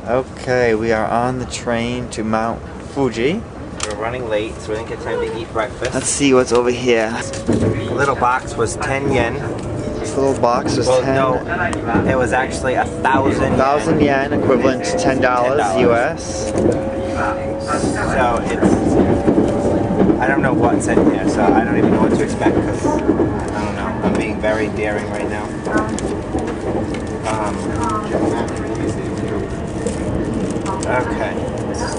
Okay, we are on the train to Mount Fuji. We're running late, so we didn't get time to eat breakfast. Let's see what's over here. The little box was 10 yen. This little box was 10. No, it was actually 1,000 1,000 yen, equivalent to $10 US. So it's, I don't know what's in here, so I don't even know what to expect because I don't know. I'm being very daring right now. Okay,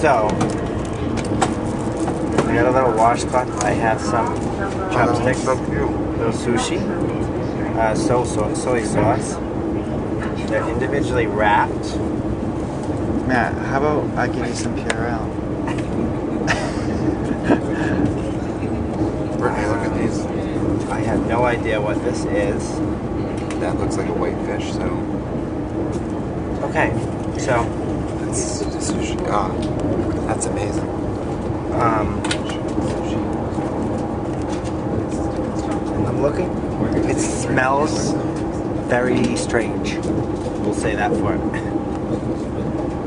so I got a little washcloth. I have some chopsticks, little sushi, soy sauce. They're individually wrapped. Matt, how about I give you some Purell? Brittany, look at these. I have no idea what this is. That looks like a white fish, so. Okay, so. That's sushi. Ah, that's amazing. I'm looking. It smells very strange. We'll say that for it.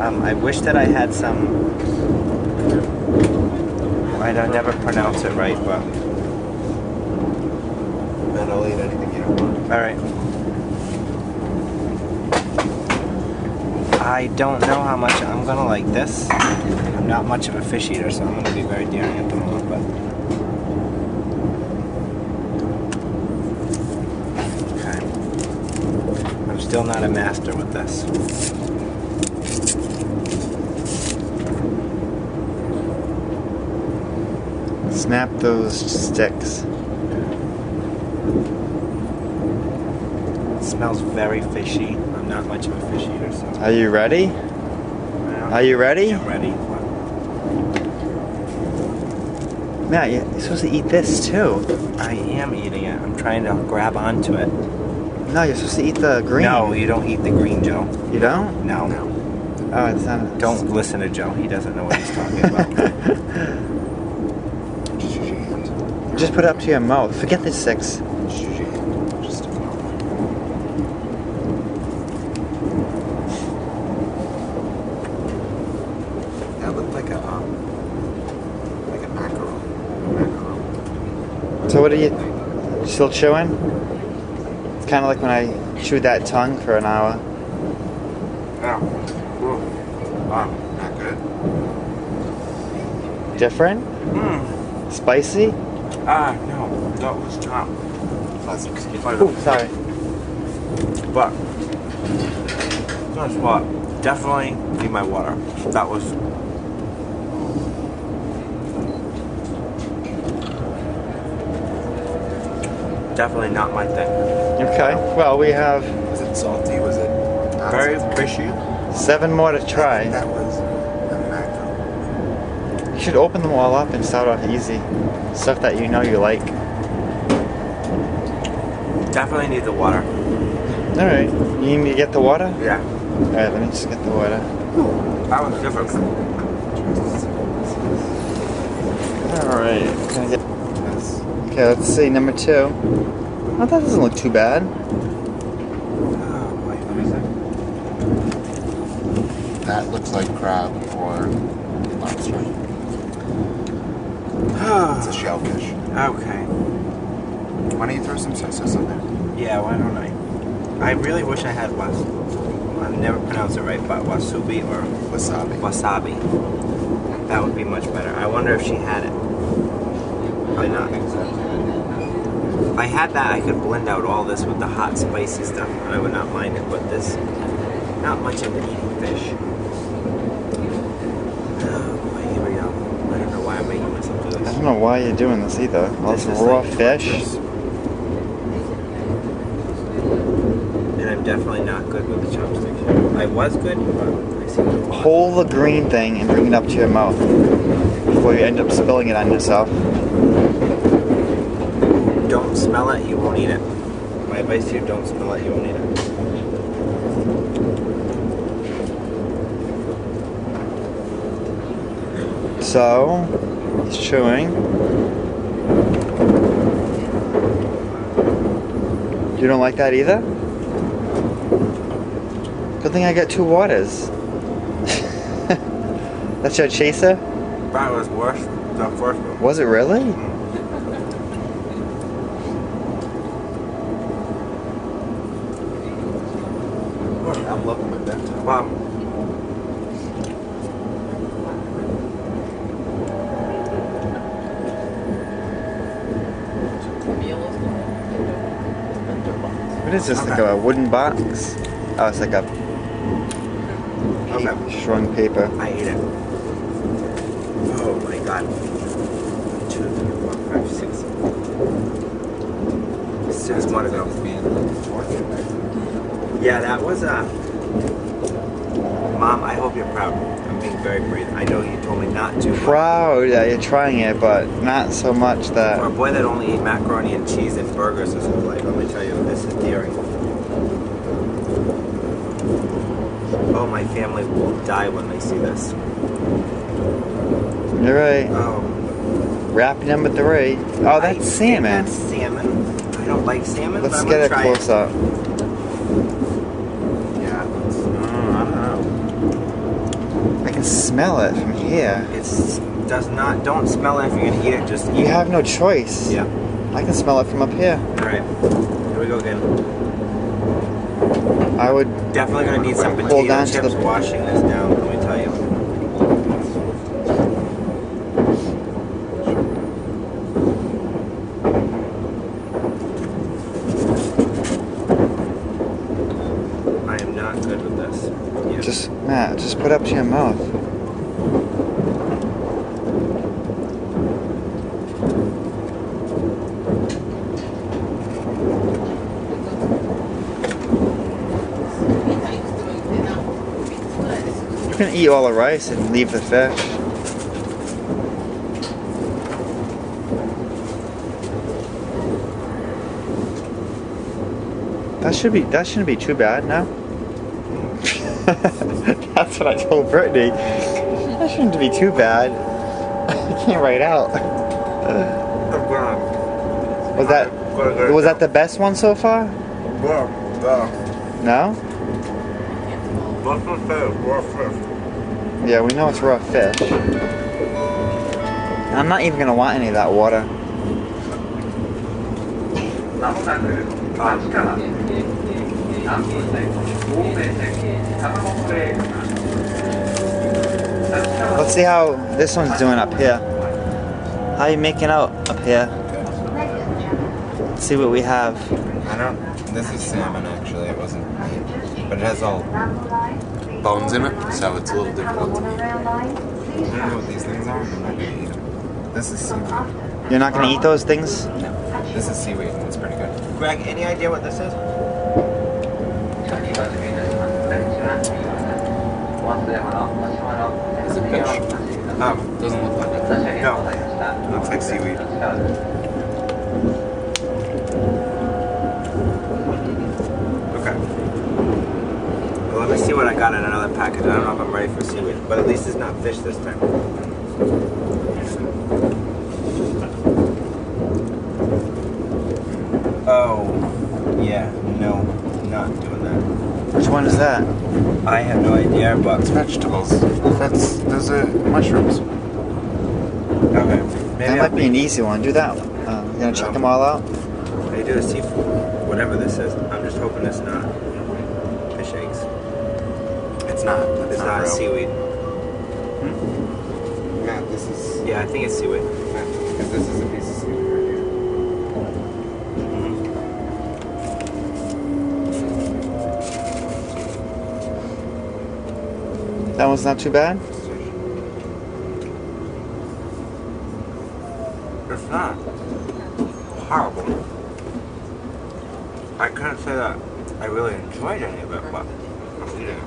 I wish that I had some. I don't never pronounce it right, but. Then I'll eat anything you don't want. All right. I don't know how much I'm gonna like this. I'm not much of a fish eater, so I'm gonna be very daring at the moment, but. Okay. I'm still not a master with this. Snap those sticks. It smells very fishy. I'm not much of a fish eater, so. Are you ready? Are you ready? I'm ready. Matt, you're supposed to eat this too. I am eating it. I'm trying to grab onto it. No, you're supposed to eat the green. No, you don't eat the green, Joe. You don't? No. Oh, it's not. Don't listen to Joe. He doesn't know what he's talking about. Just put it up to your mouth. Forget the sticks. That looked like a mackerel. So what are you still chewing? It's kind of like when I chewed that tongue for an hour. Yeah. Wow, not good. Different? Spicy? No, that was not. Ooh, sorry. But, guess what? Definitely need my water. That was. Definitely not my thing. Okay, well we have Was it salty? Was it not Very salty? fishy. 7 more to try. That was a mackerel. You should open them all up and start off easy. Stuff that you know you like. Definitely need the water. Alright, you need me to get the water? Yeah. Alright, let me just get the water. That was different. Alright, okay, let's see, number 2. Oh, that doesn't look too bad. That looks like crab or lobster. It's a shellfish. Okay. Why don't you throw some soy sauce on there? Yeah, why don't I? I really wish I had I never pronounce it right, but wasubi or Wasabi. wasabi. That would be much better. I wonder if she had it. Probably not. If I had that, I could blend out all this with the hot, spicy stuff, and I would not mind it. But this, not much into eating fish. Oh boy, here we go. I don't know why I'm making myself do I this. don't know why you're doing this either. All this raw fish. And I'm definitely not good with the chopsticks. I was good, but I seem to. Hold the green thing and bring it up to your mouth before you end up spilling it on yourself. Don't smell it, you won't eat it. My advice to you, don't smell it, you won't eat it. So, he's chewing. You don't like that either? Good thing I got 2 waters. That's your chaser? That was worse. The first one. Was it really? I'm loving my bedtime. Wow. What is this? Like a wooden box? Oh, it's like a Okay. shrunk paper. I ate it. Oh my god. 2, 3, 4, 5, 6. 6 more to go. Yeah, that was Mom, I hope you're proud. I'm being very brief. I know you told me not to. Proud that you're trying it, but not so much For a that. boy that only ate macaroni and cheese and burgers his whole life, let me tell you, this is daring. Oh, my family will die when they see this. You're right. Oh. Wrapping number 3. Oh, that's I salmon. think that's salmon. I don't like salmon, Let's but I'm get gonna a try close up. Yeah, I don't know. I can smell it from here. Don't smell it if you're gonna eat it, just eat You it. have no choice. Yeah. I can smell it from up here. Alright. Here we go again. I would. Definitely gonna need some Hold potato on to chips the- washing this down, let me tell you. I am not good with this. Yeah. Matt, just put up to your mouth. You can eat all the rice and leave the fish. That shouldn't be too bad, no? That's what I told Brittany. That shouldn't be too bad. I can't write out. Was that the best one so far? No? Yeah, we know it's raw fish. I'm not even gonna want any of that water. Let's see how this one's doing up here. How you making out up here? Let's see what we have. I don't. This is salmon actually. It wasn't meat, but it has all bones in it, so it's a little difficult to eat. I don't know what these things are. I'm not gonna eat them. This is seaweed. You're not gonna eat those things? No, this is seaweed and it's pretty good. Greg, any idea what this is? Is it fish? Doesn't look like it. No. It looks like seaweed. Okay. Well, let me see what I got in another package. I don't know if I'm ready for seaweed, but at least it's not fish this time. Oh, yeah, no, not doing that. Which one is that? I have no idea, but It's vegetables. Those are mushrooms. okay. That might be an easy one. Do that one. You gonna check them all out? I do a seafood, whatever this is. I'm just hoping it's not fish eggs. It's not. It's not real. seaweed. Matt, this is. Yeah, I think it's seaweed. Matt, because this is a piece of seaweed right here. That one's not too bad? It's not horrible. I couldn't say that I really enjoyed any of it, but I'm eating it.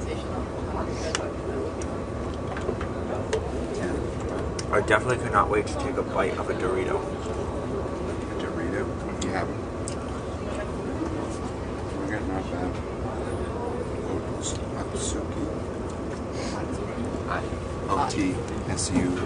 I definitely could not wait to take a bite of a Dorito. A Dorito? Yeah. We got not bad. Otsuki. OTSUKI.